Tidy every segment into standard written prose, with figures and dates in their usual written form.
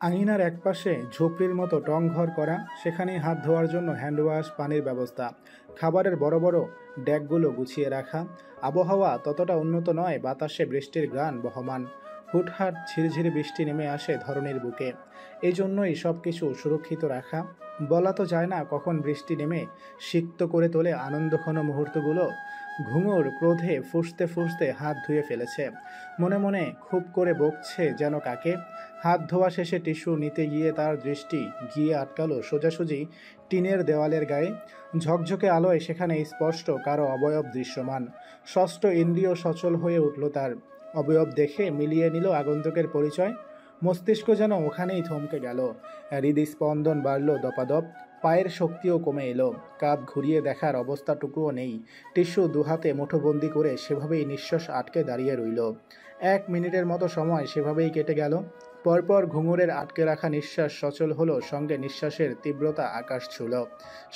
আঙিনার একপাশে ঝোপড়ির মতো টং ঘর করা, সেখানেই হাত ধোয়ার জন্য হ্যান্ডওয়াশ, পানির ব্যবস্থা, খাবারের বড় বড় ড্যাগগুলো গুছিয়ে রাখা। আবহাওয়া ততটা উন্নত নয়, বাতাসে বৃষ্টির গান বহমান। হুটহাট ঝিরিঝিরি বৃষ্টি নেমে আসে ধরণীর বুকে। এই জন্যই সব কিছু সুরক্ষিত রাখা। বলা তো যায় না কখন বৃষ্টি নেমে সিক্ত করে তোলে আনন্দঘন মুহূর্তগুলো। ঘুঙুর ক্রোধে ফুঁসতে ফুঁসতে হাত ধুয়ে ফেলেছে। মনে মনে খুব করে বকছে যেন কাকে। হাত ধোয়া শেষে টিস্যু নিতে গিয়ে তার দৃষ্টি গিয়ে আটকালো সোজাসুজি টিনের দেওয়ালের গায়ে। ঝকঝকে আলোয় সেখানে স্পষ্ট কারো অবয়ব দৃশ্যমান। ষষ্ঠ ইন্দ্রিয় সচল হয়ে উঠল তার। অবয়ব দেখে মিলিয়ে নিল আগন্তুকের পরিচয়। মস্তিষ্ক যেন ওখানেই থমকে গেল। হৃদস্পন্দন বাড়ল দপাদপ। পায়ের শক্তিও কমে এলো। কাঁধ ঘুরিয়ে দেখার অবস্থাটুকুও নেই। টিস্যু দুহাতে মুঠোবন্দি করে সেভাবেই নিঃশ্বাস আটকে দাঁড়িয়ে রইল। 1 মিনিটের মতো সময় সেভাবেই কেটে গেল। পরপর ঘুঙুরের আটকে রাখা নিঃশ্বাস সচল হলো, সঙ্গে নিঃশ্বাসের তীব্রতা আকাশ ছুঁল।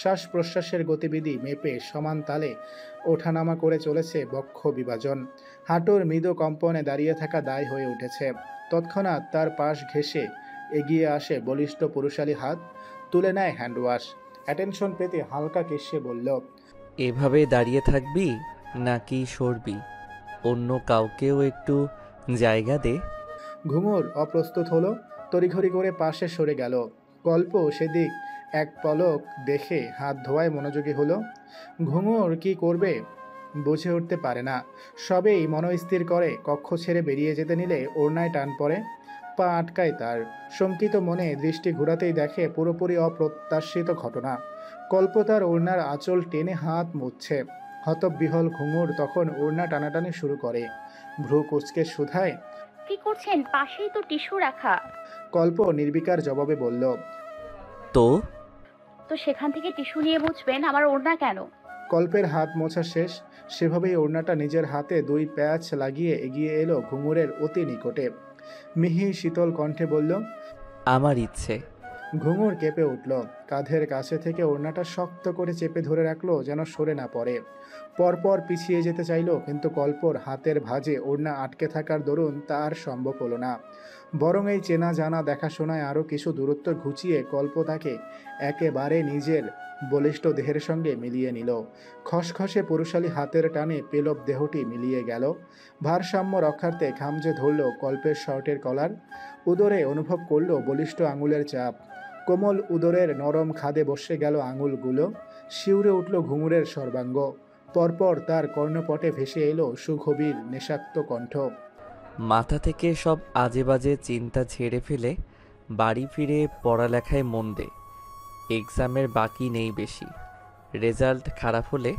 শ্বাস প্রশ্বাসের গতিবিধি মেপে সমান তালে ওঠানামা করে চলেছে বক্ষ বিভাজন। হাঁটুর মৃদু কম্পনে দাঁড়িয়ে থাকা দায় হয়ে উঠেছে। তৎক্ষণাৎ তার পাশ ঘেঁষে এগিয়ে আসে বলিষ্ঠ পুরুষালী হাত, তুলে নেয় হ্যান্ডওয়াশ। অ্যাটেনশন পেতে হালকা কেশে বলল, এভাবে দাঁড়িয়ে থাকবি নাকি সরবি? অন্য কাউকেও একটু জায়গা দে। ঘুঙুর অপ্রস্তুত হলো, তড়িঘড়ি করে পাশে সরে গেল। কল্প সেদিক এক পলক দেখে হাত ধোয়ায় মনোযোগী হলো। ঘুঙুর কি করবে বুঝে উঠতে পারে না। সবেই মনস্থির করে কক্ষ ছেড়ে বেরিয়ে যেতে নিলে ওড়নায় টান পড়ে। পা আটকায় তার। শঙ্কিত মনে দৃষ্টি ঘুরাতেই দেখে পুরোপুরি অপ্রত্যাশিত ঘটনা। কল্প তার ওড়নার আঁচল টেনে হাত মুছছে। হতবিহ্বল ঘুঙুর তখন ওড়না টানাটানি শুরু করে। ভ্রু কুঁচকে শুধায়, কি করছেন? পাশেই তো টিস্যু রাখা। কল্প নির্বিকার জবাবে বলল, তো তো সেখান থেকে টিস্যু নিয়ে মুছবেন, আমার ওড়না কেন? কল্পের হাত মোছা শেষ। সেভাবেই ওড়নাটা নিজের হাতে 2 প্যাচ লাগিয়ে এগিয়ে এলো ঘুঙুরের অতি নিকটে। মিহি শীতল কণ্ঠে বলল, আমার ইচ্ছে। ঘুঙুর কেঁপে উঠল। কাঁধের কাছে থেকে ওড়নাটা শক্ত করে চেপে ধরে রাখলো যেন সরে না পড়ে। পরপর পিছিয়ে যেতে চাইল, কিন্তু কল্পর হাতের ভাঁজে ওড়না আটকে থাকার দরুন তা আর সম্ভব হলো না। বরং এই চেনা জানা দেখাশোনায় আরও কিছু দূরত্ব ঘুচিয়ে কল্প তাকে একেবারে নিজের বলিষ্ঠ দেহের সঙ্গে মিলিয়ে নিল। খসখসে পুরুষালী হাতের টানে পেলব দেহটি মিলিয়ে গেল। ভারসাম্য রক্ষার্থে খামজে ধরল কল্পের শর্টের কলার। উদরে অনুভব করল বলিষ্ঠ আঙুলের চাপ। কোমল উদরের নরম খাদে বসে গেল আঙুলগুলো। শিউরে উঠল ঘুঙুরের সর্বাঙ্গ। পরপর তার কর্ণপটে ভেসে এলো সুগভীর নেশাক্ত কণ্ঠ, মাথা থেকে সব আজে বাজে চিন্তা ঝেড়ে ফেলে বাড়ি ফিরে পড়ালেখায় মন দে। এক্সামের বাকি নেই বেশি। রেজাল্ট খারাপ হলে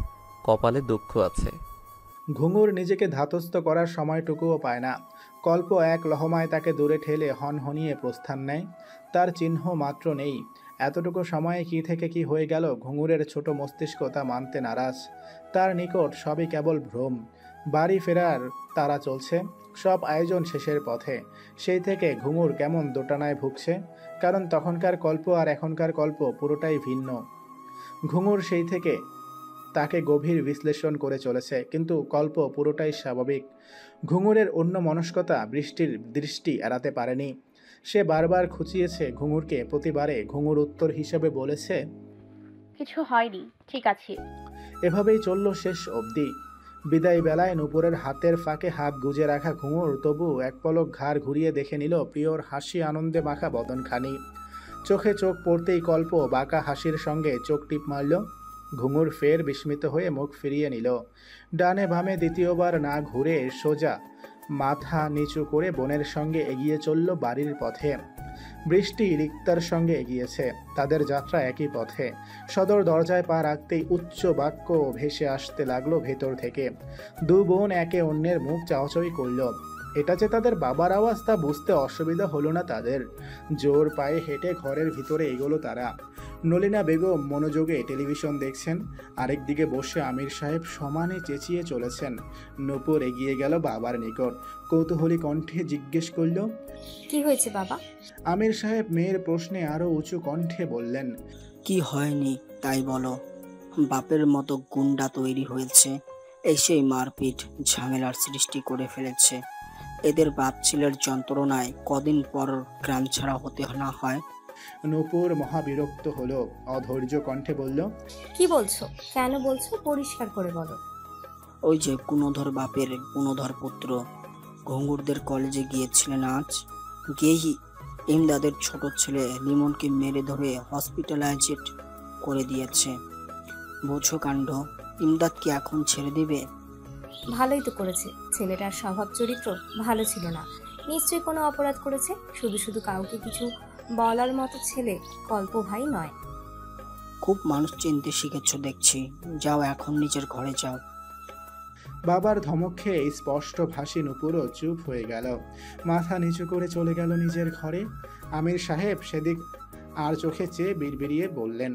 কপালে দুঃখ আছে। ঘুঙুর নিজেকে ধাতস্থ করার সময়টুকুও পায় না। কল্প এক লহমায় তাকে দূরে ঠেলে হনহনিয়ে প্রস্থান নেয়। তার চিহ্ন মাত্র নেই। এতটুকু সময়ে কি থেকে কি হয়ে গেল ঘুঙুরের ছোট মস্তিষ্ক তা মানতে নারাজ। তার নিকট সবই কেবল ভ্রম। বাড়ি ফেরার তাড়া চলছে। সব আয়োজন শেষের পথে। সেই থেকে ঘুঙুর কেমন দোটানায় ভুগছে। কারণ তখনকার কল্প আর এখনকার কল্প পুরোটাই ভিন্ন। ঘুঙুর সেই থেকে তাকে গভীর বিশ্লেষণ করে চলেছে, কিন্তু কল্প পুরোটাই স্বাভাবিক। ঘুঙুরের অন্য মনস্কতা বৃষ্টির দৃষ্টি এড়াতে পারেনি। সে বারবার খুঁচিয়েছে ঘুঙুরকে। প্রতিবারে ঘুঙুর উত্তর হিসেবে বলেছে, কিছু হয়নি, ঠিক আছে। এভাবেই চলল শেষ অবধি। বিদায় বেলায় নুপুরের হাতের ফাঁকে হাত গুজে রাখা ঘুঙুর তবু এক পলক ঘাড় ঘুরিয়ে দেখে নিল প্রিয়র হাসি আনন্দে মাখা বদনখানি। চোখে চোখ পড়তেই কল্প বাঁকা হাসির সঙ্গে চোখ টিপ মারল। ঘুঙুর ফের বিস্মিত হয়ে মুখ ফিরিয়ে নিল। ডানে বামে দ্বিতীয়বার না ঘুরে সোজা মাথা নিচু করে বোনের সঙ্গে এগিয়ে চলল বাড়ির পথে। বৃষ্টি রিক্তার সঙ্গে এগিয়েছে। তাদের যাত্রা একই পথে। সদর দরজায় পা রাখতেই উচ্চ বাক্য ভেসে আসতে লাগলো ভেতর থেকে। দু বোন একে অন্যের মুখ চাওয়াচাওয়ি করল। এটা যে তাদের বাবার আওয়াজ তা বুঝতে অসুবিধা হলো না তাদের। জোর পায়ে হেঁটে ঘরের ভিতরে এগোলো তারা। নলিনা বেগম মনোযোগে টেলিভিশন দেখছেন। আরেকদিকে বসে আমির সাহেব সমানে চেঁচিয়ে চলেছেন। নূপুর এগিয়ে গেল বাবার নিকট। কৌতূহলী কণ্ঠে জিজ্ঞেস করল, কি হয়েছে বাবা? আমির সাহেব মেয়ের প্রশ্নে আরো উঁচু কণ্ঠে বললেন, কি হয়নি তাই বলো। বাপের মতো গুন্ডা তৈরি হয়েছে, এসেই মারপিট ঝামেলার সৃষ্টি করে ফেলেছে। এদের বাপ ছেলের যন্ত্রণায় কদিন পর গ্রাম ছাড়া হতে না হয়। নূপুর মহাবিরক্ত হলো, অধৈর্য কণ্ঠে বলল, কি বলছো? কেন বলছো? পরিষ্কার করে বলো। ওই যে গুণধর বাপের গুণধর পুত্র ঘুঙুরদের কলেজে গিয়েছিলেন আজ, গিয়েই ইমদাদের ছোট ছেলে লিমনকে মেরে ধরে হসপিটালাইজড করে দিয়েছে। বোঝো কাণ্ড। ইমদাদ কি এখন ছেড়ে দিবে? ভালোই তো করেছে। ছেলেটার স্বভাব চরিত্র ভালো ছিল না, নিশ্চয়ই কোনো অপরাধ করেছে। শুধু শুধু কাউকে কিছু বলার মতো ছেলে কল্প ভাই নয়। খুব মানুষ চিনতে শিখেছো দেখছি। যাও এখন নিজের ঘরে যাও। বাবার ধমক খেয়ে স্পষ্ট ভাষী নূপুরও চুপ হয়ে গেল, মাথা নিচু করে চলে গেল নিজের ঘরে। আমির সাহেব সেদিক আর চোখে চেয়ে বিড়বিড়িয়ে বললেন,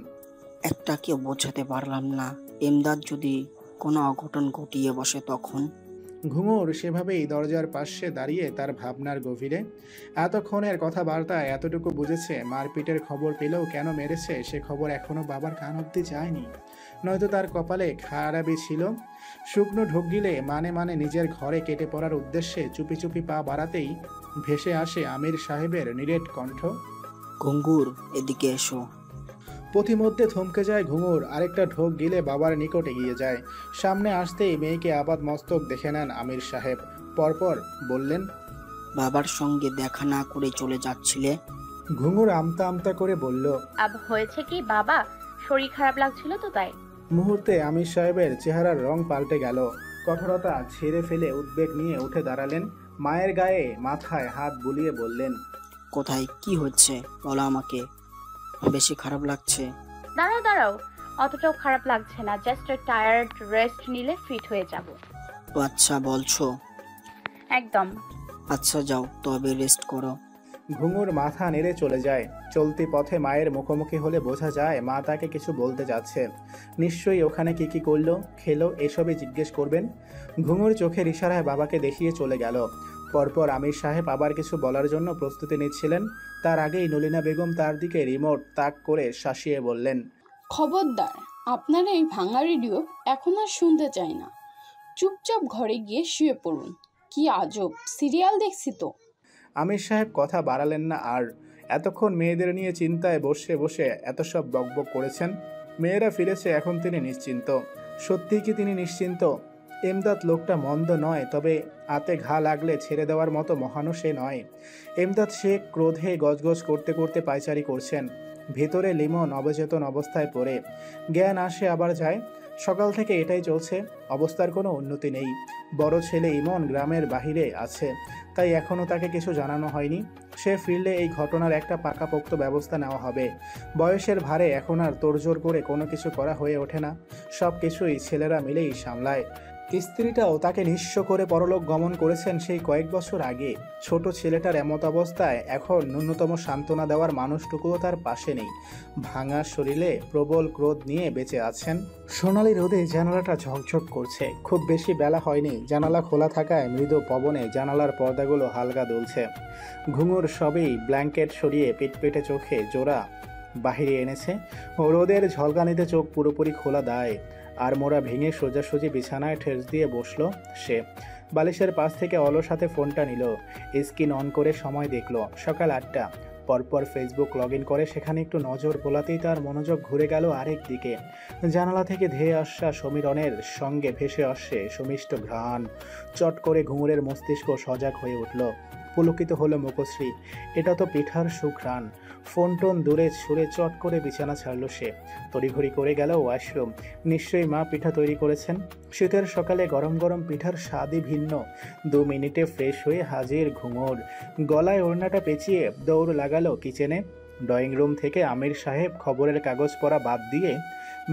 একটা কেউ বোঝাতে পারলাম না, ইমদাদ যদি কোনো অঘটন ঘটিয়ে বসে তখন? ঘুঙুর সেভাবেই দরজার পাশে দাঁড়িয়ে তার ভাবনার গভীরে। এতক্ষণের কথাবার্তায় এতটুকু বুঝেছে, মারপিটের খবর পেলেও কেন মেরেছে সে খবর এখনো বাবার কান অব্দি যায়নি। নয়তো তার কপালে খারাপই ছিল। শুকনো ঢোক গিলে মানে মানে নিজের ঘরে কেটে পড়ার উদ্দেশ্যে চুপি চুপি পা বাড়াতেই ভেসে আসে আমির সাহেবের নিরেট কণ্ঠ, ঘুঙ্গুর, এদিকে এসো। পথিমধ্যে থমকে যায় ঘুঙুর, আরেকটা ঢোক গিলে বাবার নিকট এগিয়ে যায়। সামনে আসতেই মেয়েকে আপাদ মস্তক দেখে নেন আমির সাহেব। পরপর বললেন, বাবার সঙ্গে দেখা না করে চলে যাচ্ছিলে? ঘুঙুর আমতা আমতা করে বলল, হয়েছে কি বাবা, শরীর খারাপ লাগছিল তো তাই। মুহূর্তে আমির সাহেবের চেহারার রং পাল্টে গেল। কঠোরতা ছেড়ে ফেলে উদ্বেগ নিয়ে উঠে দাঁড়ালেন, মায়ের গায়ে মাথায় হাত বুলিয়ে বললেন, কোথায় কি হচ্ছে বলো আমাকে, বেশি খারাপ লাগছে? দাঁড়াও দাঁড়াও, অতটাও খারাপ লাগছে না, জাস্ট টায়ার্ড, রেস্ট নিলে ফিট হয়ে যাব। ও আচ্ছা বলছো। একদম। আচ্ছা যাও তবে রেস্ট করো। ঘুঙুর মাথা নেড়ে চলে যায়। চলতি পথে মায়ের মুখোমুখি হলে বোঝা যায় মা তাকে কিছু বলতে যাচ্ছে। নিশ্চয়ই ওখানে কি করলো, খেলো, এসবই জিজ্ঞেস করবেন। ঘুঙুর চোখের ইশারায় বাবাকে দেখিয়ে চলে গেল। পরপর আমির সাহেব আবার কিছু বলার জন্য প্রস্তুতি নিচ্ছিলেন, তার আগেই নলিনা বেগম তার দিকে রিমোট তাক করে শাসিয়ে বললেন, খবরদার, আপনার এই ভাঙা রেডিও এখন আর শুনতে চাই না। চুপচাপ ঘরে গিয়ে শুয়ে পড়ুন। কি আজব সিরিয়াল দেখছি তো। আমির সাহেব কথা বাড়ালেন না আর। এতক্ষণ মেয়েদের নিয়ে চিন্তায় বসে বসে এত সব বকবক করেছেন। মেয়েরা ফিরেছে, এখন তিনি নিশ্চিন্ত। সত্যিই কি তিনি নিশ্চিন্ত? এমদাদ লোকটা মন্দ নয়, তবে আতে ঘা লাগলে ছেড়ে দেওয়ার মতো মহানও সে নয়। এমদাদ শেখ ক্রোধে গজগজ করতে করতে পায়চারি করছেন। ভেতরে লিমন অবচেতন অবস্থায় পড়ে, জ্ঞান আসে আবার যায়। সকাল থেকে এটাই চলছে, অবস্থার কোনো উন্নতি নেই। বড় ছেলে ইমন গ্রামের বাহিরে আছে, তাই এখনও তাকে কিছু জানানো হয়নি। সে ফিরলে এই ঘটনার একটা পাকাপোক্ত ব্যবস্থা নেওয়া হবে। বয়সের ভারে এখন আর তোড়জোড় করে কোনো কিছু করা হয়ে ওঠে না, সব কিছুই ছেলেরা মিলেই সামলায়। স্ত্রীটাও তাকে নিঃস্ব করে পরলোক গমন করেছেন সেই কয়েক বছর আগে। ছোট ছেলেটার এমত অবস্থায় এখন ন্যূনতম সান্ত্বনা দেওয়ার মানুষটুকুও তার পাশে নেই। ভাঙা শরীরে প্রবল ক্রোধ নিয়ে বেঁচে আছেন। সোনালি রোদে জানালাটা ঝকঝক করছে। খুব বেশি বেলা হয়নি, জানালা খোলা থাকায় মৃদু পবনে জানালার পর্দাগুলো হালকা দুলছে। ঘুঙুর সবেই ব্ল্যাঙ্কেট সরিয়ে পিটপিটে চোখে জোড়া বাহিরে এনেছে। রোদের ঝলকানিতে চোখ পুরোপুরি খোলা দায়। আর মোড়া ভেঙে সোজাসুজি বিছানায় ঠেস দিয়ে বসলো সে। বালিশের পাশ থেকে অলস হাতে ফোনটা নিল, স্ক্রিন অন করে সময় দেখলো সকাল 8টা। পরপর ফেসবুক লগ ইন করে সেখানে একটু নজর বোলাতেই তার মনোযোগ ঘুরে গেল আরেক দিকে। জানালা থেকে ধেয়ে আসা সমীরণের সঙ্গে ভেসে আসছে সুমিষ্ট ঘ্রাণ। চট করে ঘুঙুরের মস্তিষ্ক সজাগ হয়ে উঠল। পুলকিত হলো মুখশ্রী, এটা তো পিঠার সুঘ্রাণ। ফোন টোন দূরে ছুঁড়ে চট করে বিছানা ছাড়ল সে। তড়িঘড়ি করে গেল ওয়াশরুম। নিশ্চয়ই মা পিঠা তৈরি করেছেন। শীতের সকালে গরম গরম পিঠার স্বাদই ভিন্ন। 2 মিনিটে ফ্রেশ হয়ে হাজির ঘুঙুর। গলায় ওড়নাটা পেঁচিয়ে দৌড় লাগালো কিচেনে। ড্রয়িং রুম থেকে আমির সাহেব খবরের কাগজ পড়া বাদ দিয়ে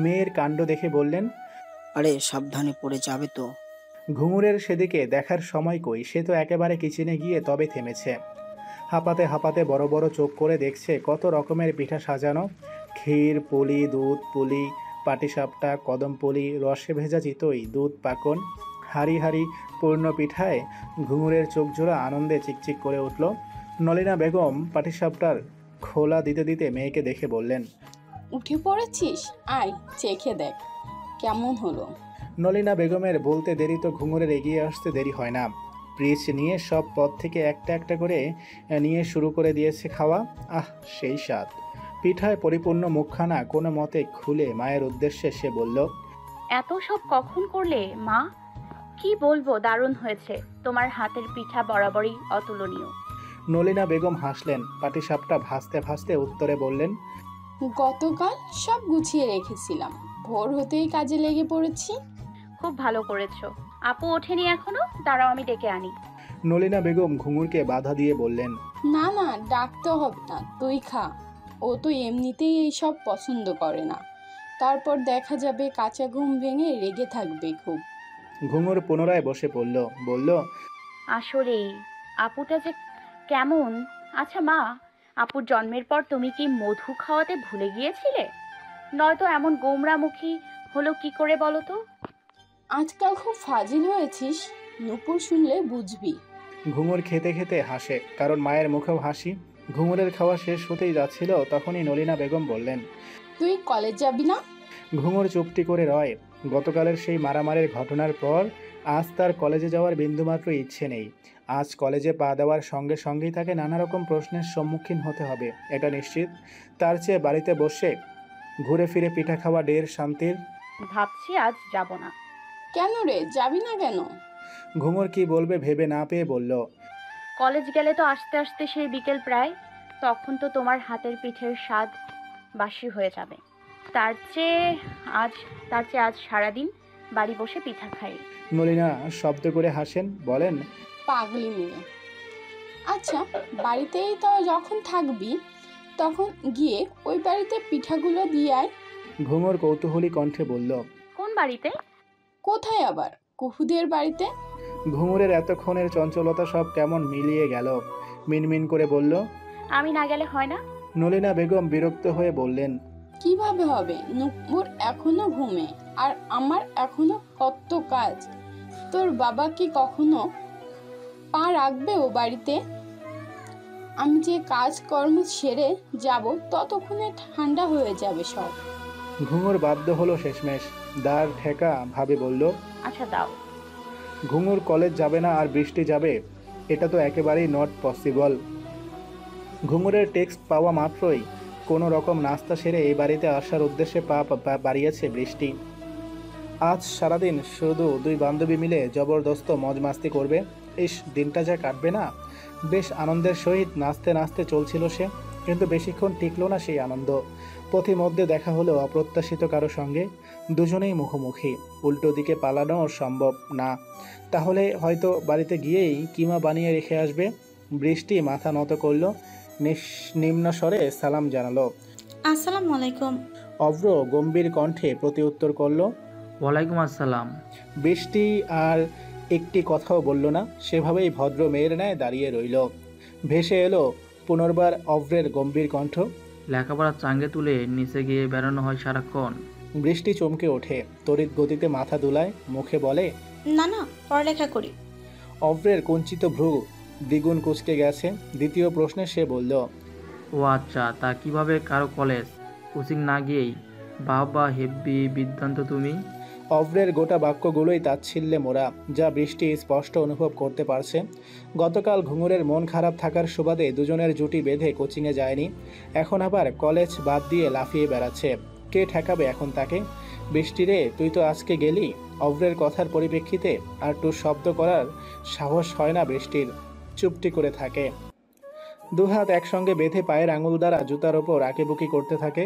মেয়ের কাণ্ড দেখে বললেন, আরে সাবধানে পড়ে যাবে তো। ঘুঙুরের সেদিকে দেখার সময় কই, সে তো একেবারে কিচেনে গিয়ে তবে থেমেছে। হাঁপাতে হাঁপাতে বড় বড় চোখ করে দেখছে কত রকমের পিঠা সাজানো। ক্ষীর পুলি, দুধ পুলি, পাটিসাপটা, কদম পুলি, রসে ভেজা চিতই, দুধ পাকন, হাড়ি হাড়ি পূর্ণ পিঠায় ঘুঙুরের চোখ জোড়া আনন্দে চিকচিক করে উঠল। নলিনা বেগম পাটিসাপটার খোলা দিতে দিতে মেয়েকে দেখে বললেন, উঠে পড়েছিস, আয় চেখে দেখ কেমন হলো। নলিনা বেগমের বলতে দেরি তো ঘুঙুরের এগিয়ে আসতে দেরি হয় না। পিচ নিয়ে সব পদ থেকে একটা একটা করে নিয়ে শুরু করে দিয়েছে খাওয়া। আহ, সেই স্বাদ! পিঠায় পরিপূর্ণ মুখখানা কোনো মতে খুলে মায়ের উদ্দেশ্যে সে বলল, এত সব কখন করলে মা? কি বলবো, দারুণ হয়েছে। তোমার হাতের পিঠা বরাবরই অতুলনীয়। নলিনা বেগম হাসলেন, পাটিসাপটা ভাসতে ভাসতে উত্তরে বললেন, গতকাল সব গুছিয়ে রেখেছিলাম, ভোর হতেই কাজে লেগে পড়েছি। খুব ভালো করেছো। আপু ওঠেনি এখনো? দাঁড়াও, আমি ডেকে আনি। নলিনা বেগম ঘুঙুরকে বাধা দিয়ে বললেন, না না, ডাকতে হবে না, তুই খা। ও তো এমনিতেই এইসব পছন্দ করে না, তারপর দেখা যাবে কাঁচা ঘুম ভেঙে রেগে থাকবে খুব। ঘুঙুর পুনরায় বসে পড়ল, বলল, আসলেই আপুটা যে কেমন। আচ্ছা মা, আপুর জন্মের পর তুমি কি মধু খাওয়াতে ভুলে গিয়েছিলে? নয়তো এমন গোমরামুখী হলো কি করে বলো তো? আজকাল খুব ফাজিল হয়েছিস, নূপুর শুনলে বুঝবি। ঘুঙুর খেতে খেতে হাসে, কারণ মায়ের মুখেও হাসি। ঘুঙুরের খাওয়া শেষ হতেই যাচ্ছিল, তখনই নলিনা বেগম বললেন, তুই কলেজ যাবি না? ঘুঙুর চুপটি করে রয়। গতকালের সেই মারামারির ঘটনার পর আজ তার কলেজে যাওয়ার বিন্দুমাত্র ইচ্ছে নেই। আজ কলেজে পা দেওয়ার সঙ্গে সঙ্গেই তাকে নানা রকম প্রশ্নের সম্মুখীন হতে হবে, এটা নিশ্চিত। তার চেয়ে বাড়িতে বসে ঘুরে ফিরে পিঠা খাওয়া ঢের শান্তির। ভাবছি আজ যাব না। কেন রে, যাবি না কেন? ঘুঙুর কি বলবে ভেবে না পেয়ে বলল, কলেজ গেলে তো আস্তে আস্তে সেই বিকেল প্রায়, তখন তো তোমার হাতের পিঠের স্বাদ বাসি হয়ে যাবে। তার চেয়ে আজ সারাদিন বাড়ি বসে পিঠা খাই। নলিনা শব্দ করে হাসেন, বলেন, পাগলি মেয়ে। আচ্ছা, বাড়িতেই তো যখন থাকবি, তখন গিয়ে ওই বাড়িতে পিঠাগুলো দিয়ে আয়। ঘুঙুর কৌতূহলী কণ্ঠে বলল, কোন বাড়িতে? কোথায় আবার? কুহুদের বাড়িতে। ঘুঙুরের এতক্ষণের চঞ্চলতা সব কেমন মিলিয়ে গেল। মিনমিন করে বলল, আমি না গেলে হয় না? নলিনা বেগম বিরক্ত হয়ে বললেন, কিভাবে হবে? নূপুর এখনো ঘুমে, আর আমার এখনো কত কাজ। তোর বাবা কি কখনো পা রাখবে ও বাড়িতে? আমি যে কাজকর্ম সেরে যাব, ততক্ষণে ঠান্ডা হয়ে যাবে সব। ঘুঙুর বাধ্য হলো শেষমেশ। দাঁড় ঠেকা ভাবে বলল, আচ্ছা দাও। ঘুঙুর কলেজ যাবে না আর বৃষ্টি যাবে, এটা তো একেবারেই নট পসিবল। ঘুঙুরের টেক্সট পাওয়া মাত্রই কোনো রকম নাস্তা সেরে এই বাড়িতে আসার উদ্দেশ্যে বাড়িয়েছে বৃষ্টি। আজ সারাদিন শুধু দুই বান্ধবী মিলে জবরদস্ত মজমাস্তি করবে। ইস, দিনটা যা কাটবে না। বেশ আনন্দের সহিত নাচতে নাচতে চলছিল সে, কিন্তু বেশিক্ষণ টিকলো না সেই আনন্দ। পথিমধ্যে দেখা হলো অপ্রত্যাশিত কারো সঙ্গে। দুজনেই মুখোমুখি, উল্টো দিকে পালানো সম্ভব না। তাহলে হয়তো বাড়িতে গিয়েই কিমা বানিয়ে রেখে আসবে। বৃষ্টি মাথা নত করলো, নিম্ন স্বরে সালাম জানালো। আসসালামু আলাইকুম। অভ্র গম্ভীর কণ্ঠে প্রতি উত্তর করলো, ওয়ালাইকুম আসসালাম। বৃষ্টি আর একটি কথাও বলল না, সেভাবেই ভদ্র মেয়ের ন্যায় দাঁড়িয়ে রইল। ভেসে এলো পুনর্বার অভ্রের গম্ভীর কণ্ঠ, লেখাপড়া চাঙ্গে তুলে নিচে গিয়ে বেড়ানো হয় সারাক্ষণ। বৃষ্টি চমকে ওঠে, তড়িৎ গতিতে মাথা দুলায়, মুখে বলে, না না, পড়ালেখা করি। অভ্রের কুঞ্চিত ভ্রু দ্বিগুণ কুঁচকে গেছে। দ্বিতীয় প্রশ্নে সে বলল, ও আচ্ছা, তা কিভাবে কারো কলেজ কোচিং না গিয়েই? বাবা, হেব্বি বিদ্যান্ত তুমি। অভ্রের গোটা বাক্যগুলোই তাচ্ছিল্যে মোড়া, যা বৃষ্টি স্পষ্ট অনুভব করতে পারছে। গতকাল ঘুঙুরের মন খারাপ থাকার সুবাদে দুজনের জুটি বেঁধে কোচিংয়ে যায়নি, এখন আবার কলেজ বাদ দিয়ে লাফিয়ে বেড়াচ্ছে। কে ঠেকাবে এখন তাকে? বৃষ্টিরে, তুই তো আজকে গেলি। অভ্রের কথার পরিপ্রেক্ষিতে আর টু শব্দ করার সাহস হয় না বৃষ্টির, চুপটি করে থাকে। দুহাত একসঙ্গে বেঁধে পায়ের আঙুল দ্বারা জুতার ওপর আঁকিবুকি করতে থাকে।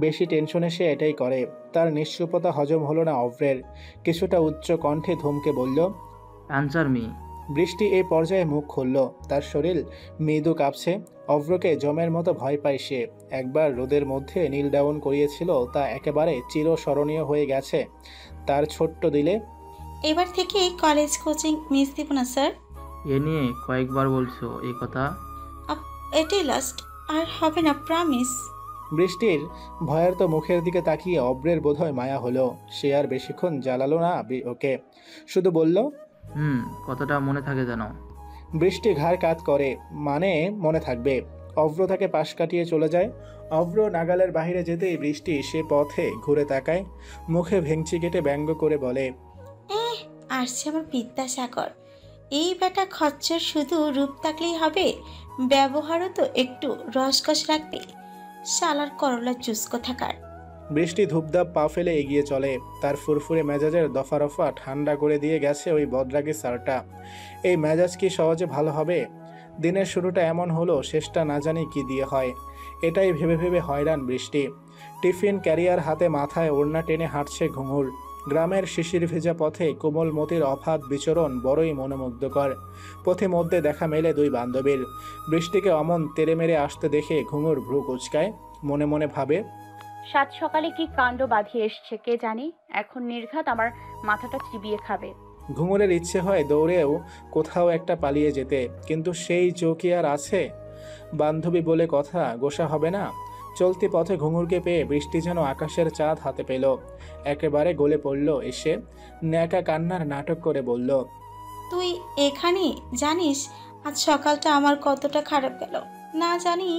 বেশি টেনশনে সে এটাই করে। তার নিশ্চুপতা হজম হলো না অভ্রের। কিছুটা উচ্চ কণ্ঠে ধমকে বলল, অ্যান্সার মি। বৃষ্টি এই পর্যায়ে মুখ খুলল, তার শরীর মৃদু কাঁপছে। অভ্রকে জমের মতো ভয় পায় সে। একবার রোদের মধ্যে নীল ডাউন করিয়েছিল, তা একেবারে চিরস্মরণীয় হয়ে গেছে তার ছোট্ট দিলে। এবার থেকে কলেজ কোচিং মিস দিব না স্যার। এ নিয়ে কয়েকবার বলছো এই কথা? এটাই লাস্ট, আর হবে না, প্রমিস। বৃষ্টির ভয়ার্ত মুখের দিকে তাকিয়ে অভ্রের বোধহয় মায়া হলো। সে আর বেশিক্ষণ জ্বালালো না ওকে, শুধু বলল, কথাটা মনে থাকে যেন। বৃষ্টি ঘাড় কাত করে, মানে মনে থাকবে। অভ্র তাকে পাশ কাটিয়ে চলে যায়। অভ্র নাগালের বাহিরে যেতেই বৃষ্টি সে পথে ঘুরে তাকায়, মুখে ভেঙচি কেটে ব্যঙ্গ করে বলে, আসছে আমার বিদ্যাসাগর। এই বেটা খচ্চর শুধু রূপ থাকলেই হবে, ব্যবহারও তো একটু রসকস রাখবে। শালার করলা জুস কোথাকার। বৃষ্টি ধূপধাপ পা ফেলে এগিয়ে চলে। তার ফুরফুরে মেজাজের দফা রফা ঠান্ডা করে দিয়ে গেছে ওই বদরাগী স্যারটা। এই মেজাজ কি সহজে ভালো হবে? দিনের শুরুটা এমন হলো, শেষটা না জানি কি দিয়ে হয়। এটাই ভেবে ভেবে হয়রান বৃষ্টি। টিফিন ক্যারিয়ার হাতে মাথায় ওড়না টেনে হাঁটছে ঘুঙুর। গ্রামের শিশির ভেজা পথে কোমল মতির অফাত বিচরণ বড়ই মনোমুগ্ধকর। পথে মধ্যে দেখা মেলে দুই বান্ধবীর। বৃষ্টিকে অমন তেড়ে মেরে আসতে দেখে ঘুঙুর ভ্রু কুঁচকায়। মনে মনে ভাবে, সাত সকালে কি কাণ্ড বাঁধিয়ে এসছে কে জানি, এখন নির্ঘাত আমার মাথাটা চিবিয়ে খাবে। ঘুঙুরের ইচ্ছে হয় দৌড়েও কোথাও একটা পালিয়ে যেতে, কিন্তু সেই চৌকি আর আছে? বান্ধবী বলে কথা, গোসা হবে না। চলতি পথে ঘুঙুরকে পেয়ে বৃষ্টি যেন আকাশের চাঁদ হাতে পেল। একেবারে গলে পড়ল এসে, ন্যাকা কান্নার নাটক করে বলল, তুই এখানে জানিস আজ সকালটা আমার কতটা খারাপ গেল? না জানি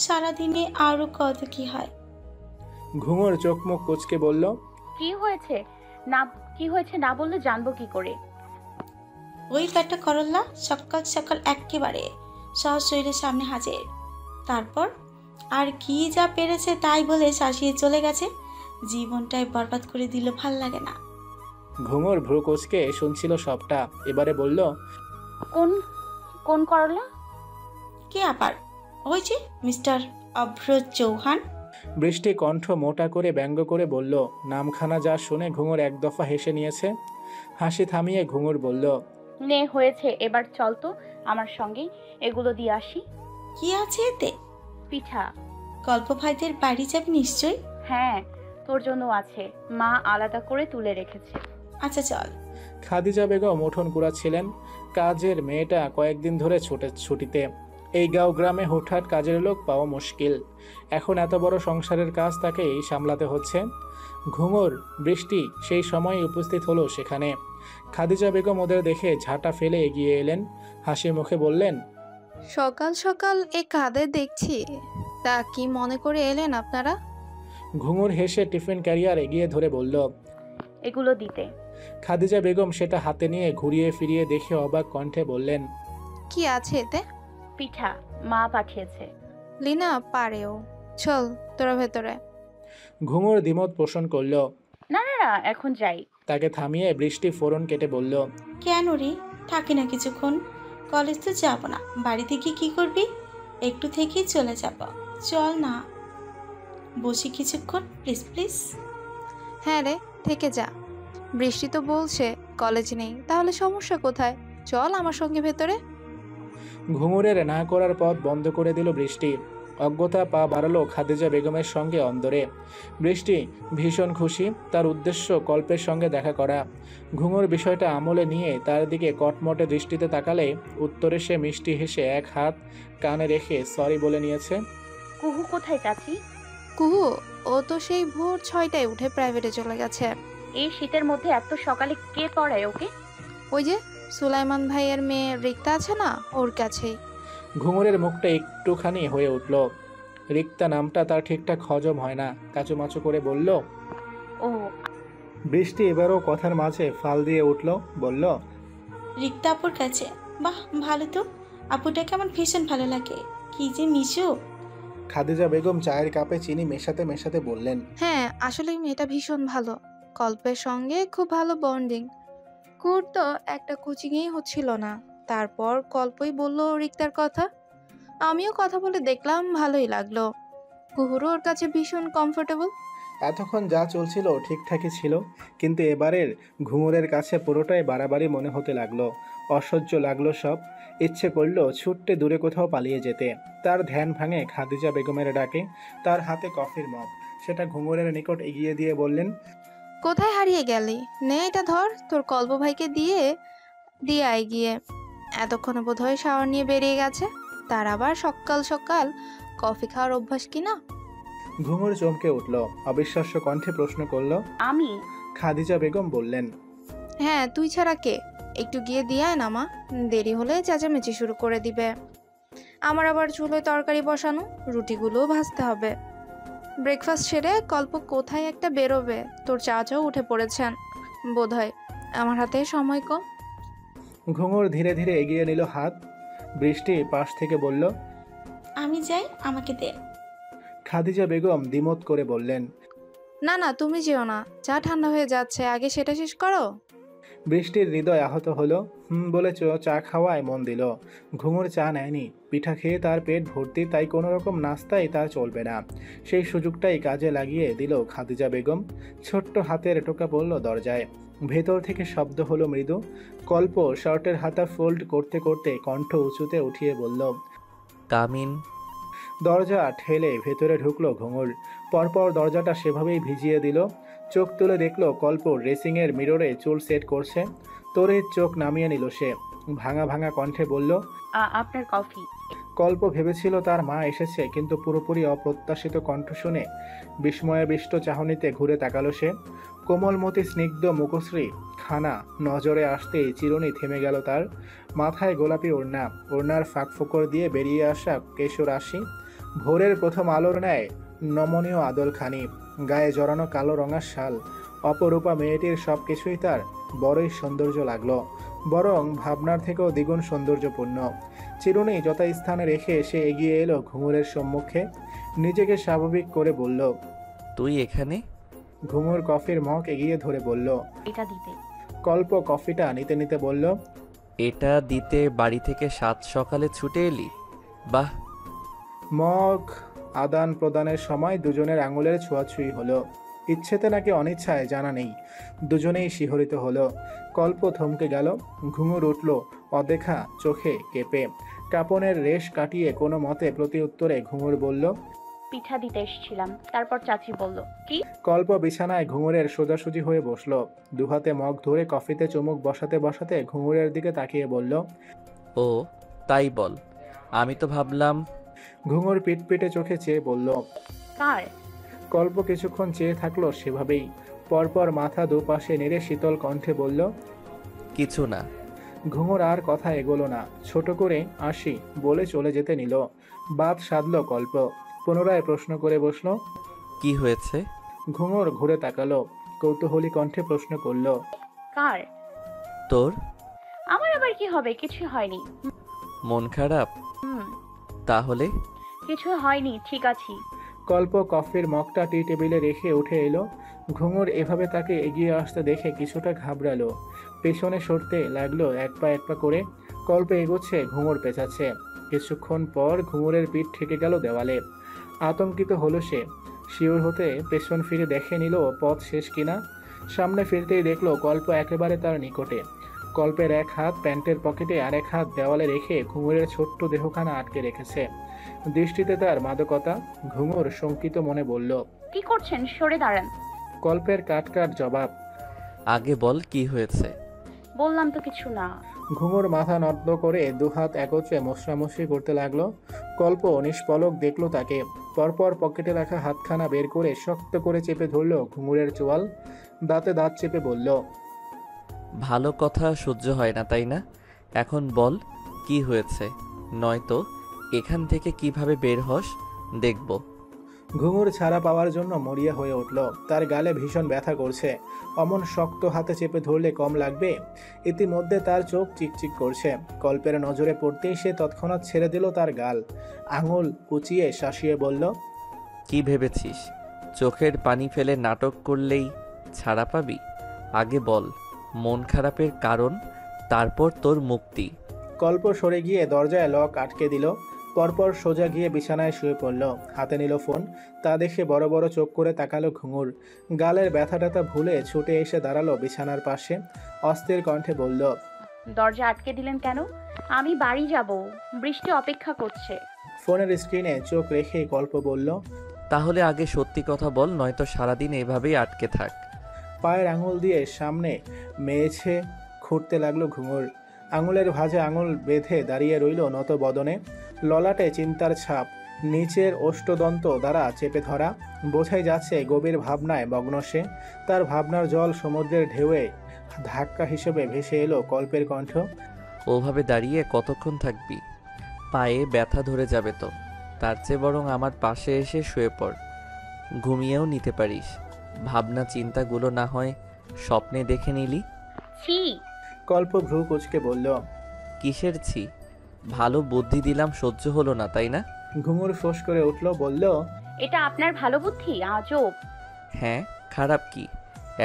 সারাদিনে আরো কত কি হয়। ঘুঙুর চোখ মুখ কুচকে বলল, কি হয়েছে না বললে জানবো কি করে? ওই বেটা করল্লা সকাল সকাল একেবারে সশরীরের সামনে হাজির। তারপর আর কি যা পেরেছে তাই বলে শাসিয়ে চলে গেছে। জীবনটাই বরবাদ করে দিল, ভাল লাগে না। ঘুঙুর ভ্রু কুচকে শুনছিল সবটা। এবারে বলল, কোন কোন করলা? কে আবার? ওই যে মিস্টার অভ্র চৌহান। বৃষ্টি কণ্ঠ মোটা করে ব্যঙ্গ করে বলল। নামখানা যা শুনে ঘুঙুর এক দফা হেসে নিয়েছে। হাসি থামিয়ে ঘুঙুর বলল, নে হয়েছে, এবার চল তো আমার সঙ্গে, এগুলো দিয়ে আসি। কি আছে এতে? পিঠা। গল্প ভাইদের বাড়ি যাবে নিশ্চয়। হ্যাঁ, তোর জন্য আছে, মা আলাদা করে তুলে রেখেছে। আচ্ছা চল। খাদিজা বেগম উঠোন কুড়াচ্ছিলেন। কাজের মেয়েটা কয়েকদিন ধরে ছুটিতে। এই গাঁও গ্রামে হুটহাট কাজের লোক পাওয়া মুশকিল। এখন এত বড় সংসারের কাজ তাকেই সামলাতে হচ্ছে। ঘুঙুর বৃষ্টি সেই সময় উপস্থিত হলো সেখানে। খাদিজা বেগম ওদের দেখে ঝাঁটা ফেলে এগিয়ে এলেন। হাসি মুখে বললেন, সকাল সকাল এ কাদের দেখছি, তা কি মনে করে এলেন আপনারা? ঘুঙুর হেসে টিফিন ক্যারিয়ার এগিয়ে ধরে বলল, এগুলো দিতে। খাদিজা বেগম সেটা হাতে নিয়ে ঘুরিয়ে ফিরিয়ে দেখে অবাক কণ্ঠে বললেন, কি আছে এতে? পিঠা, মা পাঠিয়েছে। লিনা পারেও, চল তোরা ভেতরে। ঘুঙুর দ্বিমত পোষণ করল। না না না, এখন যাই। তাকে থামিয়ে বৃষ্টি ফোরন কেটে বলল, কেন রে, থাকি না কিছুক্ষণ? কলেজ তো যাব না, বাড়িতে গিয়ে কি করবি? একটু থেকেই চলে যাব। চল না, বসি কিছুক্ষণ প্লিজ প্লিজ। হ্যাঁ রে, থেকে যা। বৃষ্টি তো বলছে কলেজ নেই, তাহলে সমস্যা কোথায়? চল আমার সঙ্গে ভেতরে। ঘুঙুরের না করার পথ বন্ধ করে দিল বৃষ্টি। অজ্ঞতা পা বাড়ালো খাদিজা বেগমের সঙ্গে অন্দরে। বৃষ্টি ভীষণ খুশি। তার উদ্দেশ্য কল্পের সঙ্গে দেখা করা। ঘুঙুর বিষয়টা আমলে নিয়ে তার দিকে কটমটে দৃষ্টিতে তাকালে উত্তরে সে মিষ্টি হেসে এক হাত কানে রেখে সরি বলে নিয়েছে। কুহু কোথায় চাচি? কুহু, ও তো সেই ভোর 6টায় উঠে প্রাইভেটে চলে গেছে। এই শীতের মধ্যে এত সকালে কে পড়ায় ওকে? ওই যে সুলাইমান ভাইয়ের মেয়ে রিক্তা আছে না, ওর কাছেই। ঘুঙুরের মুখটা একটুখানি হয়ে উঠল। রিক্তা নামটা তার ঠিকঠাক হজম হয় না। কাচুমাচু করে বলল, ও। বৃষ্টি এবারও কথার মাঝে ফাল দিয়ে উঠল, বলল, রিক্তা আপুর কাছে? বাহ, ভালো তো। আপুটাকে আমার ভীষণ ভালো লাগে, কি যে মিশু। খাদিজা বেগম চায়ের কাপে চিনি মেশাতে মেশাতে বললেন, হ্যাঁ, আসলে মেয়েটা ভীষণ ভালো, কল্পের সঙ্গে খুব ভালো বন্ডিং। কুর তো একটা কোচিংয়েই হচ্ছিল না, তারপর কল্পই বলল রিক্তার কথা। আমিও কথা বলে দেখলাম, ভালোই লাগলো। কুহুরও ওর কাছে ভীষণ কমফোর্টেবল। এতক্ষণ যা চলছিল ঠিকঠাকই ছিল, কিন্তু এবারের ঘুঙুরের কাছে পুরোটাই বাড়াবাড়ি মনে হতে লাগলো। অসহ্য লাগলো সব। ইচ্ছে করলো ছুটতে দূরে কোথাও পালিয়ে যেতে। তার ধ্যান ভাঙে খাদিজা বেগমের ডাকে। তার হাতে কফির মগ, সেটা ঘুঙুরের নিকট এগিয়ে দিয়ে বললেন, কোথায় হারিয়ে গেলি? নে এটা ধর, তোর কল্প ভাইকে দিয়ে আয় গিয়ে। এতক্ষণে বোধহয় শাওয়ার নিয়ে বেরিয়ে গেছে। তার আবার সকাল সকাল কফি খাওয়ার অভ্যাস কিনা। ঘুঙুর চমকে উঠল, অবিশ্বাস্য কণ্ঠে প্রশ্ন করল। আমি? খাদিজা বেগম বললেন, হ্যাঁ, তুই ছাড়া কে? একটু গিয়ে দিয়ে আয় না মা, দেরি হলে চেঁচামেচি শুরু করে দিবে। আমার আবার চুলোয় তরকারি বসানো, রুটিগুলোও ভাজতে হবে। ব্রেকফাস্ট সেরে কল্প কোথায় একটা বেরোবে, তোর চাচাও উঠে পড়েছেন বোধহয়। আমার হাতে সময় কম। ঘুঙুর ধীরে ধীরে এগিয়ে নিল হাত। বৃষ্টি পাশ থেকে বলল, আমি যাই, আমাকে দে। খাদিজা বেগম দ্বিমত করে বললেন। না না, তুমি যেও না, চা ঠান্ডা হয়ে যাচ্ছে, আগে সেটা শেষ করো। বৃষ্টির হৃদয় আহত হলো। বলে চা খাওয়ায় মন দিল। ঘুঙুর চা নেয়নি, পিঠা খেয়ে তার পেট ভর্তি, তাই কোনো রকম নাস্তাই তার চলবে না। সেই সুযোগটাই কাজে লাগিয়ে দিল খাদিজা বেগম। ছোট্ট হাতের টোকা পড়ল দরজায়। ভেতর থেকে শব্দ হলো মৃদু। কল্প শার্টের হাতা ফোল্ড করতে করতে কণ্ঠ উঁচুতে উঠিয়ে বলল, কামিন। দরজা ঠেলে ভেতরে ঢুকলো ঘুঙুর। পরপর দরজাটা সেভাবেই ভিজিয়ে দিল। চোখ তুলে দেখলো কল্প ড্রেসিংয়ের মিররে চুল সেট করছে। তোরের চোখ নামিয়ে নিল সে। ভাঙা ভাঙা কণ্ঠে বলল, আপনার কফি। কল্প ভেবেছিল তার মা এসেছে, কিন্তু পুরোপুরি অপ্রত্যাশিত কণ্ঠ শুনে বিস্ময়াবিষ্ট চাহনিতে ঘুরে তাকালো সে। কোমলমতি স্নিগ্ধ মুখশ্রী খানা নজরে আসতেই চিরুনি থেমে গেল তার। মাথায় গোলাপি ওড়না, ওড়নার ফাঁক ফোকর দিয়ে বেরিয়ে আসা কেশরাশি, ভোরের প্রথম আলোর ন্যায় নমনীয় আদলখানি, গায়ে জড়ানো কালো রঙা শাল। অপরূপা মেয়েটির সব কিছুই তার বড়ই সৌন্দর্য লাগলো, বরং ভাবনার থেকেও দ্বিগুণ সৌন্দর্যপূর্ণ। চিরুনি যথাস্থানে রেখে সে এগিয়ে এলো ঘুঙুরের সম্মুখে। নিজেকে স্বাভাবিক করে বলল, তুই এখানে? ঘুঙুর কফির মগ এগিয়ে ধরে বলল, এটা দিতে। কল্প কফিটা নিতে নিতে বলল, এটা দিতে বাড়ি থেকে 7 সকালে ছুটে এলি? বাহ। মগ আদান প্রদানের সময় দুজনের আঙুলের ছোঁয়াছুঁই হলো। ইচ্ছেতে নাকি অনিচ্ছায় জানা নেই, দুজনেই শিহরিত হলো। কল্প থমকে গেল। ঘুঙুর উঠল অদেখা চোখে কেঁপে। কাপনের রেশ কাটিয়ে কোনো মতে প্রতি উত্তরে ঘুঙুর বলল, পিঠা দিতে এসেছিলাম। তারপর চাচি বলল, কি? কল্প বিছানায় ঘুঙুরের সোজাসুজি হয়ে বসলো। দুহাতে মগ ধরে কফিতে চুমুক বসাতে বসাতে ঘুঙুরের দিকে তাকিয়ে বলল, ও তাই বল, আমি তো ভাবলাম। ঘুঙুর পিটপিটে চোখে চেয়ে বলল, কার? কল্প কিছুক্ষণ চেয়ে থাকলো সেভাবেই। পরপর মাথা দুপাশে নেড়ে শীতল কণ্ঠে বলল, কিছু না। ঘুঙুর আর কথা এগোলো না। ছোট করে আসি বলে চলে যেতে নিল। বাদ সাধল কল্প। পুনরায় প্রশ্ন করে বসলো। কি হয়েছে? ঘুঙুর ঘুরে তাকালো, কৌতূহলী কণ্ঠে প্রশ্ন করল, কার? তোর। আমার আবার কি হবে? কিছু হয়নি। মন খারাপ? তাহলে? কিছু হয়নি, ঠিক আছি। কল্প কফির মগটা টি টেবিলে রেখে উঠে এলো। ঘুঙুর এভাবে তাকে এগিয়ে আসতে দেখে কিছুটা ঘাবড়ালো। পেছনে সরতে লাগলো এক পা করে। কল্প এগোচ্ছে, ঘুঙুর পেঁচাচ্ছে। কিছুক্ষণ পর ঘুঙুরের পিঠ ঠেকে গেল দেওয়ালে। আতঙ্কিত হলো সে। শিওর হতে পেছন ফিরে দেখে নিল পথ শেষ কিনা। সামনে ফিরতেই দেখলো কল্প একেবারে তার নিকটে। কল্পের এক হাত প্যান্টের পকেটে আর এক হাত দেওয়ালে রেখে ঘুঙুরের ছোট্ট দেহখানা আটকে রেখেছে। দৃষ্টিতে তার মাদকতা। ঘুঙুর শঙ্কিত মনে বলল, কি করছেন? সরে দাঁড়ান। কল্পের কাট জবাব, আগে বল কি হয়েছে। বললাম তো কিছু না। ঘুঙুর মাথা নদ্দ করে দুহাত একত্রে মশরামশরি করতে লাগলো। কল্প নিষ্পলক দেখলো তাকে। পরপর পকেটে রাখা হাতখানা বের করে শক্ত করে চেপে ধরল ঘুঙুরের চোয়াল। দাঁতে দাঁত চেপে বলল, ভালো কথা সহ্য হয় না তাই না? এখন বল কি হয়েছে, নয়তো এখান থেকে কিভাবে বের হস দেখব। ঘুঙুর ছাড়া পাওয়ার জন্য মরিয়া হয়ে উঠল। তার গালে ভীষণ ব্যথা করছে। অমন শক্ত হাতে চেপে ধরলে কম লাগবে? ইতিমধ্যে তার চোখ চিকচিক করছে। কল্পের নজরে পড়তেই সে তৎক্ষণাৎ ছেড়ে দিল তার গাল। আঙুল কুচিয়ে শাসিয়ে বলল, কি ভেবেছিস চোখের পানি ফেলে নাটক করলেই ছাড়া পাবি? আগে বল মন খারাপের কারণ, তারপর তোর মুক্তি। কল্প সরে গিয়ে দরজায় লক আটকে দিল। পরপর সোজা গিয়ে বিছানায় শুয়ে পড়ল। হাতে নিল ফোন। তা দেখে বড় বড় চোখ করে তাকালো ঘুঙুর। গালের ব্যথা ট্যাথা ভুলে ছুটে এসে দাঁড়ালো বিছানার পাশে। অস্থির কণ্ঠে বলল, দরজা আটকে দিলেন কেন? আমি বাড়ি যাব, বৃষ্টি অপেক্ষা করছে। ফোনের স্ক্রিনে চোখ রেখে কল্প বলল, তাহলে আগে সত্যি কথা বল, নয়তো সারাদিন এভাবেই আটকে থাক। পায়ের আঙুল দিয়ে সামনে মেয়েছে খুঁড়তে লাগলো ঘুঙুর। আঙুলের ভাঁজে আঙুল বেঁধে দাঁড়িয়ে রইল নত বদনে। ললাটে চিন্তার ছাপ, নিচের ওষ্ঠদন্ত দ্বারা চেপে ধরা। বোঝাই যাচ্ছে গভীর ভাবনায় মগ্ন সে। তার ভাবনার জল সমুদ্রের ঢেউয়ে ধাক্কা হিসেবে ভেসে এলো কল্পের কণ্ঠ, ওভাবে দাঁড়িয়ে কতক্ষণ থাকবি? পায়ে ব্যথা ধরে যাবে তো। তার চেয়ে বরং আমার পাশে এসে শুয়ে পড়, ঘুমিয়েও নিতে পারিস। ভাবনা চিন্তাগুলো না হয় স্বপ্নে দেখে নিলি। ছি। কল্প ভ্রু কুচকে বলল। কিসের ছি? ভালো বুদ্ধি দিলাম, সহ্য হলো না তাই না? ঘুঙুর ফোঁস করে উঠল, বলল, এটা আপনার ভালো বুদ্ধি? আজব। হ্যাঁ, খারাপ কি?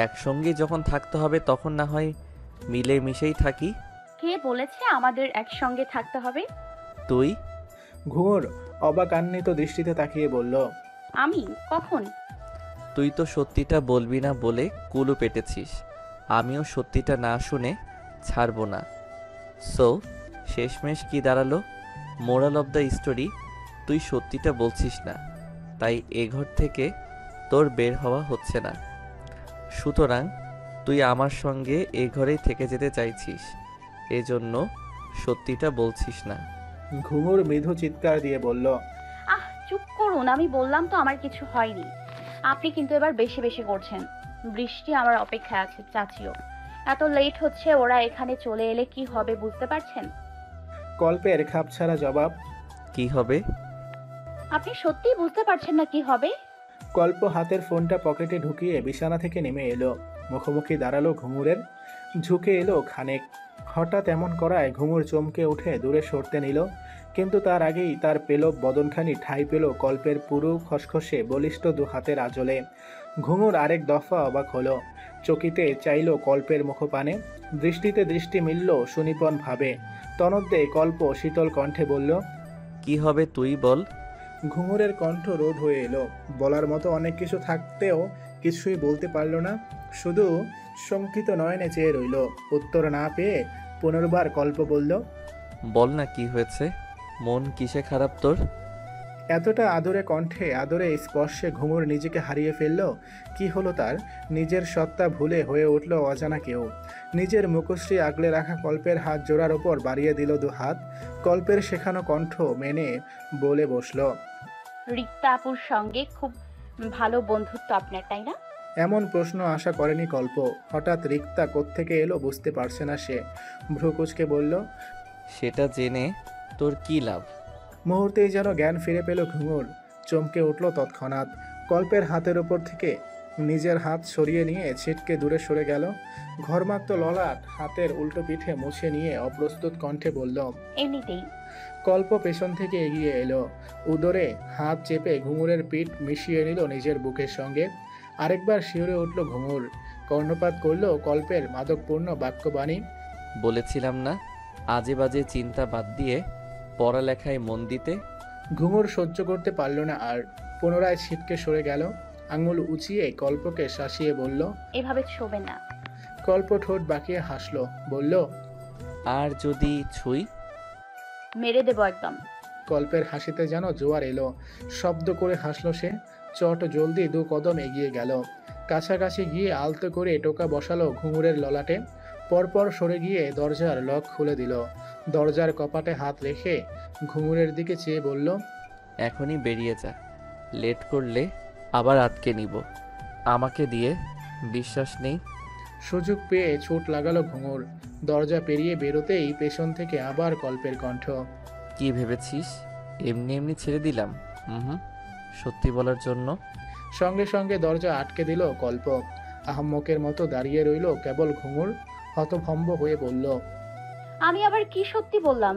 একসঙ্গে যখন থাকতে হবে তখন না হয় মিলে মিশেই থাকি। কে বলেছে আমাদের একসঙ্গে থাকতে হবে? তুই? ঘুঙুর অবাকান্বিত দৃষ্টিতে তাকিয়ে বলল, আমি কখন? তুই তো সত্যিটা বলবি না বলে কুলু পেটেছিস। আমিও সত্যিটা না শুনে ছাড়বো না। সো শেষমেশ কি দাঁড়ালো? মোরাল অব দ্য স্টোরি, তুই সত্যিটা বলছিস না, তাই এ ঘর থেকে তোর বের হওয়া হচ্ছে না। সুতরাং তুই আমার সঙ্গে এ ঘরেই থেকে যেতে চাইছিস, এজন্য সত্যিটা বলছিস না। ঘুঙুর মৃদু চিৎকার দিয়ে বলল, আহ চুপ করুন, আমি বললাম তো আমার কিছু হয়নি। আপনি কিন্তু এবার বেশি বেশি করছেন। বৃষ্টি আমার অপেক্ষায় আছে, চাচিও। এত লেট হচ্ছে, ওরা এখানে চলে এলে কি হবে বুঝতে পারছেন? কল্পের খাপছাড়া জবাব। কি হবে? আপনি সত্যিই বুঝতে পারছেন না কি হবে? কল্প হাতের ফোনটা পকেটে ঢুকিয়ে বিছানা থেকে নেমে এলো, মুখোমুখি দাঁড়ালো ঘুঙুরের। ঝুঁকে এলো খানিক। হঠাৎ এমন করায় ঘুঙুর চমকে উঠে দূরে সরতে নিল, কিন্তু তার আগেই তার পেলব বদনখানি ঠাঁই পেল কল্পের পুরু খসখসে বলিষ্ঠ দু হাতের আঁচলে। ঘুঙুর আরেক দফা অবাক হলো, চকিতে চাইল কল্পের মুখপানে। দৃষ্টিতে দৃষ্টি মিলল সুনিপন ভাবে। তনদ্দে কল্প শীতল কণ্ঠে বলল, কি হবে তুই বল। ঘুঙুরের কণ্ঠ রোধ হয়ে এলো। বলার মতো অনেক কিছু থাকতেও কিছুই বলতে পারল না, শুধু শঙ্কিত নয়নে চেয়ে রইল। উত্তর না পেয়ে পুনর্বার কল্প বলল, বল না কি হয়েছে, মন কিসে খারাপ তোর? এতটা আদরে কণ্ঠে আদরে স্পর্শে ঘুঙুর নিজেকে হারিয়ে ফেলল। কি হলো তার? নিজের সত্তা ভুলে হয়ে উঠল অজানা কেউ। নিজের মুখশ্রী আগলে রাখা কল্পের হাত জোড়ার ওপর বাড়িয়ে দিল দু হাত। কল্পের শেখানো কণ্ঠ মেনে বলে বসল, রিক্তা আপুর সঙ্গে খুব ভালো বন্ধুত্ব আপনার, তাই না? এমন প্রশ্ন আশা করেনি কল্প। হঠাৎ রিক্তা কোত্থেকে এলো বুঝতে পারছে না সে। ভ্রুকুচকে বলল, সেটা জেনে তোর কি লাভ? মুহূর্তেই যেন জ্ঞান ফিরে পেল ঘুঙুর। চমকে উঠল তৎক্ষণাৎ। কল্পের হাতের ওপর থেকে নিজের হাত সরিয়ে নিয়ে ছিটকে দূরে সরে গেল। ঘরমাক্ত ললাট হাতের উল্টো পিঠে মুছে নিয়ে অপ্রস্তুত কণ্ঠে বলল, এমনিতেই। কল্প পেছন থেকে এগিয়ে এলো, উদরে হাত চেপে ঘুঙুরের পিঠ মিশিয়ে নিল নিজের বুকের সঙ্গে। আরেকবার শিউরে উঠল ঘুঙুর। কর্ণপাত করল কল্পের মাদকপূর্ণ বাক্যবাণী। বলেছিলাম না আজে বাজে চিন্তা বাদ দিয়ে পড়ালেখায় মন দিতে। ঘুঙুর সহ্য করতে পারল না আর, পুনরায় ছিটকে সরে গেল। আঙুল উঁচিয়ে কল্পকে শাসিয়ে বলল, এভাবে ছোবেন না। কল্প ঠোঁট বাঁকিয়ে হাসল, বলল, আর যদি ছুঁই? মেরে দেবো একদম। কল্পের হাসিতে যেন জোয়ার এলো। শব্দ করে হাসল সে। চট জলদি 2 কদম এগিয়ে গেল। কাছাকাছি গিয়ে আলতো করে টোকা বসালো ঘুঙুরের ললাটে। পরপর সরে গিয়ে দরজার লক খুলে দিল। দরজার কপাটে হাত রেখে ঘুঙুরের দিকে চেয়ে বলল, এখনই বেরিয়ে যা, লেট করলে আবার আটকে নিব। আমাকে দিয়ে বিশ্বাস নেই? সুযোগ পেয়ে ছুট লাগালো ঘুঙুর। দরজা পেরিয়ে বেরোতেই পেছন থেকে আবার কল্পের কণ্ঠ, কি ভেবেছিস এমনি এমনি ছেড়ে দিলাম? হুম, সত্যি বলার জন্য। সঙ্গে সঙ্গে দরজা আটকে দিল কল্প। আহাম্মকের মতো দাঁড়িয়ে রইল কেবল ঘুঙুর। হতভম্ব হয়ে বলল, আমি আবার কি সত্যি বললাম?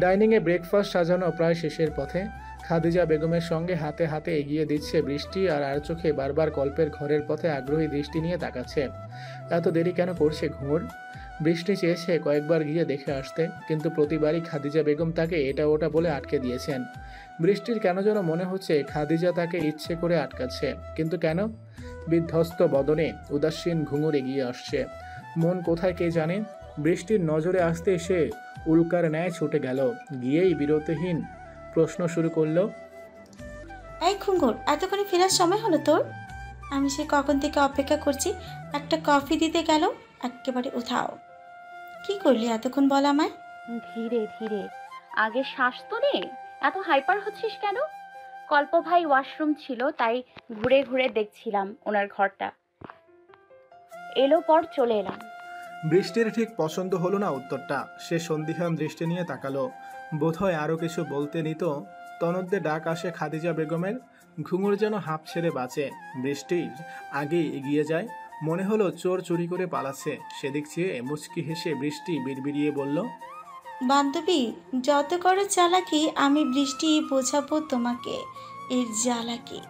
ডাইনিংয়ে ব্রেকফাস্ট সাজানো প্রায় শেষের পথে। খাদিজা বেগমের সঙ্গে হাতে হাতে এগিয়ে দিচ্ছে বৃষ্টি, আর চোখে বারবার কল্পের ঘরের পথে আগ্রহী দৃষ্টি নিয়ে তাকাচ্ছে। এত দেরি কেন করছে ঘুঙুর? বৃষ্টি চেয়েছে কয়েকবার গিয়ে দেখে আসতে, কিন্তু প্রতিবারই খাদিজা বেগম তাকে এটা ওটা বলে আটকে দিয়েছেন। বৃষ্টির কেন যেন মনে হচ্ছে খাদিজা তাকে ইচ্ছে করে আটকাচ্ছে, কিন্তু কেন? বিধ্বস্ত বদনে উদাসীন ঘুঙুর এগিয়ে আসছে। মন কোথায় কে জানে। বৃষ্টির নজরে আসতে সে উল্কার ন্যায় ছুটে গেল, গিয়েই বিরতিহীন প্রশ্ন শুরু করলো, এই ঘুঙুর, এতক্ষণে ফেরার সময় হলো তোর? আমি সে কখন থেকে অপেক্ষা করছি, একটা কফি দিতে গেল একেবারে উঠাও। কি করলি এতক্ষণ বল আমায়? ধীরে ধীরে, আগে শ্বাস তো নে। এত হাইপার হচ্ছিস কেন? কল্প ভাই ওয়াশরুম ছিল, তাই ঘুরে ঘুরে দেখছিলাম ওনার ঘরটা। এলো পর চলে এলাম। বৃষ্টির ঠিক পছন্দ হলো না উত্তরটা। সে সন্দিহান দৃষ্টি নিয়ে তাকালো। বোধহয় আরও কিছু বলতে নিত, তনদ্দে ডাক আসে খাদিজা বেগমের। ঘুঙুর যেন হাঁপ ছেড়ে বাঁচে। বৃষ্টির আগেই এগিয়ে যায়। মনে হলো চোর চুরি করে পালাচ্ছে। সেদিক চেয়ে মুচকি হেসে বৃষ্টি বিড়বিড়িয়ে বলল, বান্ধবী, যত করো চালাকি, আমি বৃষ্টি বোঝাবো তোমাকে এর জ্বালাকি।